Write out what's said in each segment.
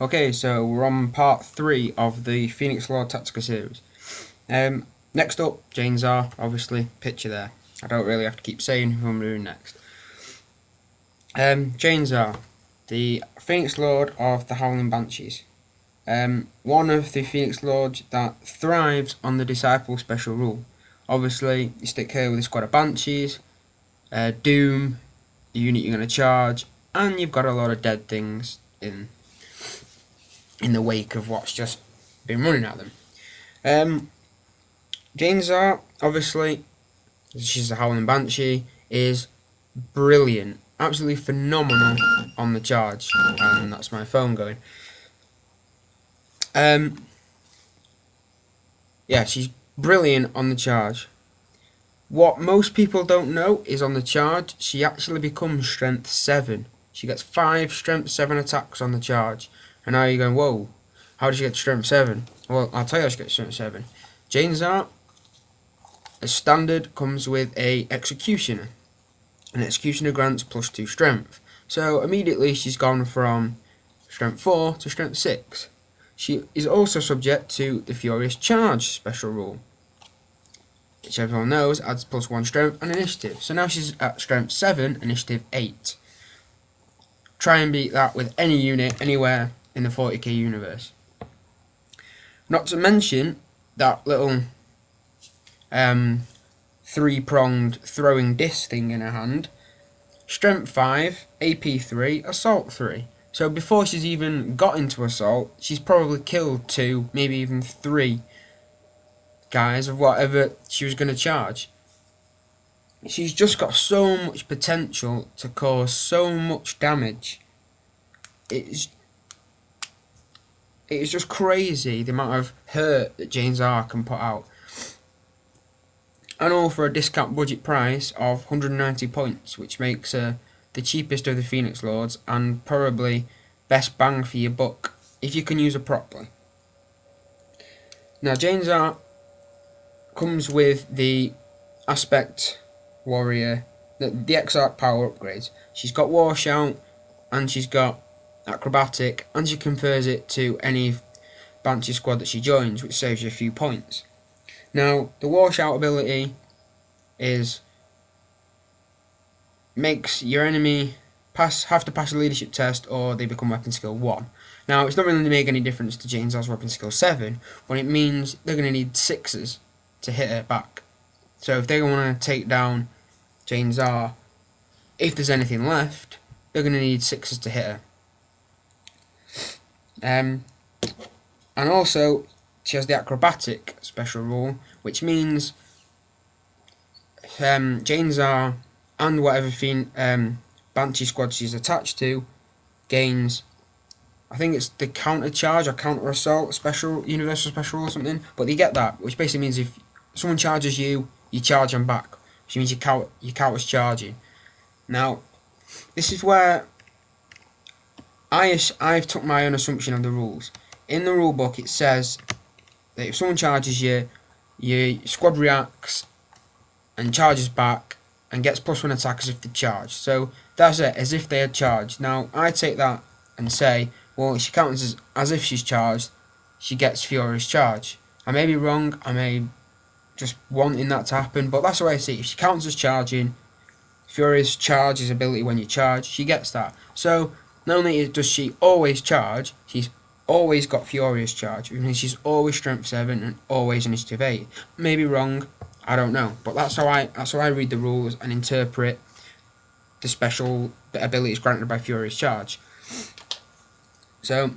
Okay, so we're on part 3 of the Phoenix Lord Tactica series. Next up, Jain Zar, obviously, picture there. I don't really have to keep saying who I'm doing next. Jain Zar, the Phoenix Lord of the Howling Banshees. One of the Phoenix Lords that thrives on the Disciple special rule. Obviously, you stick here with a squad of Banshees, Doom, the unit you're going to charge, and you've got a lot of dead things in the wake of what's just been running at them. Jain Zar, obviously, she's a Howling Banshee, is brilliant, absolutely phenomenal on the charge, and that's my phone going. Yeah, she's brilliant on the charge. What most people don't know is on the charge, she actually becomes Strength 7. She gets 5 Strength 7 attacks on the charge. And now you're going, whoa, how did she get Strength 7? Well, I'll tell you how she gets Strength 7. Jain Zar, as standard, comes with a Executioner. An Executioner grants +2 Strength. So immediately she's gone from Strength 4 to Strength 6. She is also subject to the Furious Charge special rule, which everyone knows adds +1 Strength and Initiative. So now she's at Strength 7, Initiative 8. Try and beat that with any unit anywhere in the 40k universe. Not to mention that little 3-pronged throwing disc thing in her hand. Strength 5, AP 3, Assault 3. So before she's even got into Assault, she's probably killed 2, maybe even 3 guys of whatever she was going to charge. She's just got so much potential to cause so much damage. It's just crazy the amount of hurt that Jain Zar can put out. And all for a discount budget price of 190 points, which makes her the cheapest of the Phoenix Lords and probably best bang for your buck if you can use her properly. Now Jain Zar comes with the Aspect Warrior, the Exarch power upgrades. She's got War Shout and she's got Acrobatic, and she confers it to any Banshee squad that she joins, which saves you a few points. Now the War Shout ability makes your enemy have to pass a leadership test or they become weapon skill 1. Now it's not really going to make any difference to Jain Zar's weapon skill 7, but it means they're going to need 6s to hit her back. So if they want to take down Jain Zar, if there's anything left, they're going to need 6s to hit her. And also she has the Acrobatic special rule, which means Jain Zar and whatever Banshee squad she's attached to gains, I think it's the counter charge or counter assault special, universal special or something, but they get that, which basically means if someone charges you, you charge them back, which means your counter's charging. Now this is where I've took my own assumption of the rules. In the rule book it says that if someone charges you, your squad reacts and charges back and gets +1 attack as if they charged. So that's it, as if they had charged. Now I take that and say, well, she counts as if she's charged, she gets Furious Charge. I may be wrong, I may just wanting that to happen, but that's the way I see it. If she counts as charging, Furious Charge is ability when you charge, she gets that. So not only does she always charge, she's always got Furious Charge, which means she's always Strength 7 and always Initiative 8. Maybe wrong, I don't know, but that's how I read the rules and interpret the special abilities granted by Furious Charge. So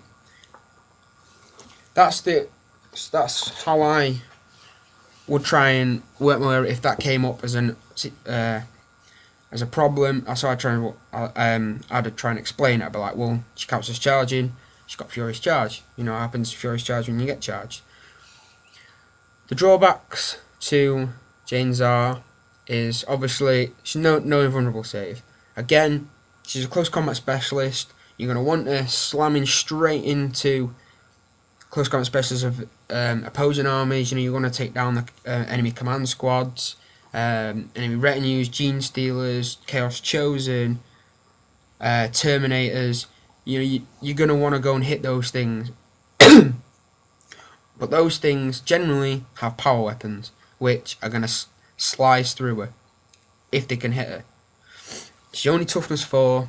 that's how I would try and work my way if that came up as a problem. That's how I'd try and explain it. I'd be like, well, she counts as charging, she's got Furious Charge. You know what happens to Furious Charge when you get charged. The drawbacks to Jain Zar is obviously she's no invulnerable save. Again, she's a close combat specialist. You're going to want her slamming straight into close combat specialists of opposing armies. You know, you're going to take down the enemy command squads, enemy retinues, Gene Stealers, Chaos Chosen, Terminators. you're going to want to go and hit those things. But those things generally have power weapons, which are going to slice through her if they can hit her. She's only toughness 4,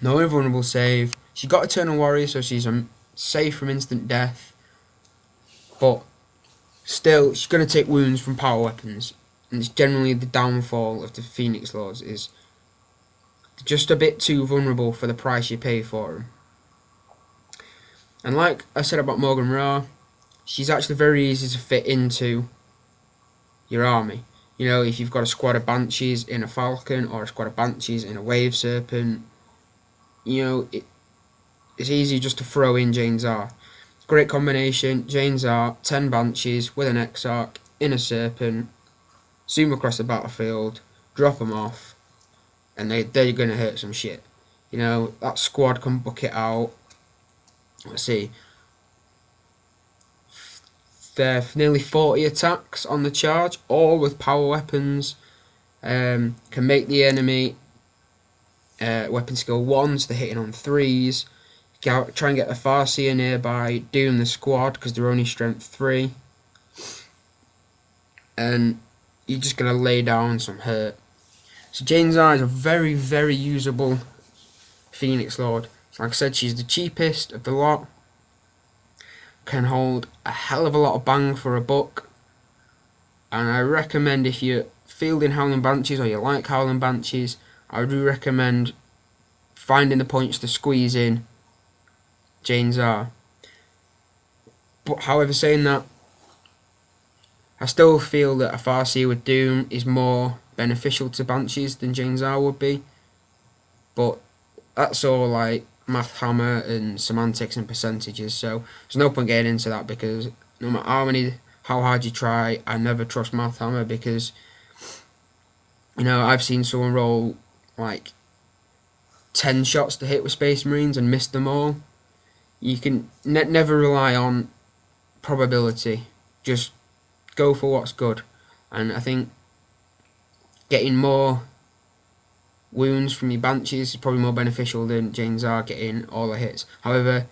no invulnerable save. She's got Eternal Warrior, so she's safe from instant death. But still, she's going to take wounds from power weapons. And it's generally the downfall of the Phoenix Lords, is just a bit too vulnerable for the price you pay for them. And like I said about Morgan Ra, she's actually very easy to fit into your army. If you've got a squad of Banshees in a Falcon, or a squad of Banshees in a Wave Serpent, it's easy just to throw in Jain Zar. Great combination. Jain Zar, 10 Banshees with an Exarch in a Serpent, zoom across the battlefield, drop them off, and they're going to hurt some shit. That squad can book it out. Let's see. They're nearly 40 attacks on the charge, all with power weapons. Can make the enemy weapon skill 1, so they're hitting on 3s. Try and get a Farseer nearby, doom the squad because they're only strength 3. And you're just going to lay down some hurt. So Jain Zar is a very, very usable Phoenix Lord. Like I said, she's the cheapest of the lot. Can hold a hell of a lot of bang for a buck. And I recommend, if you're fielding Howling Banshees or you like Howling Banshees, I do recommend finding the points to squeeze in Jain Zar. But however, saying that, I still feel that a Farseer with Doom is more beneficial to Banshees than Jain Zar would be. But that's all like math hammer and semantics and percentages, so there's no point getting into that, because no matter how hard you try, I never trust math hammer, because I've seen someone roll like 10 shots to hit with Space Marines and miss them all. You can never rely on probability, just go for what's good. And I think getting more wounds from your Banshees is probably more beneficial than Jain Zar getting all the hits. However,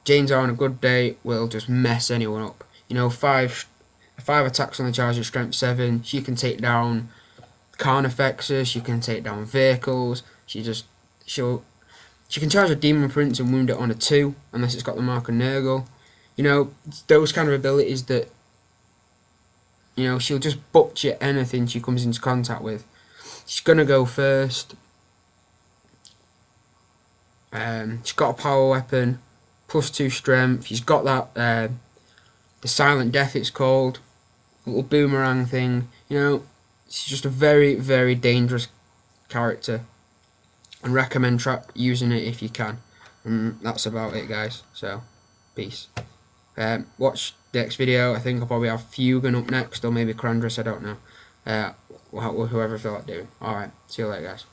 Jain Zar on a good day will just mess anyone up. 5 attacks on the charge at strength 7. She can take down Carnifexes. She can take down vehicles. She can charge a Demon Prince and wound it on a 2, unless it's got the mark of Nurgle. Those kind of abilities that she'll just butcher anything she comes into contact with. She's going to go first. She's got a power weapon, +2 strength. She's got that, the Silent Death it's called, little boomerang thing. She's just a very, very dangerous character. And recommend using it if you can. And that's about it, guys. So, peace. Watch the next video. I think I'll probably have Fugan up next, or maybe Crandris, I don't know. Whoever I feel like doing. Alright, see you later, guys.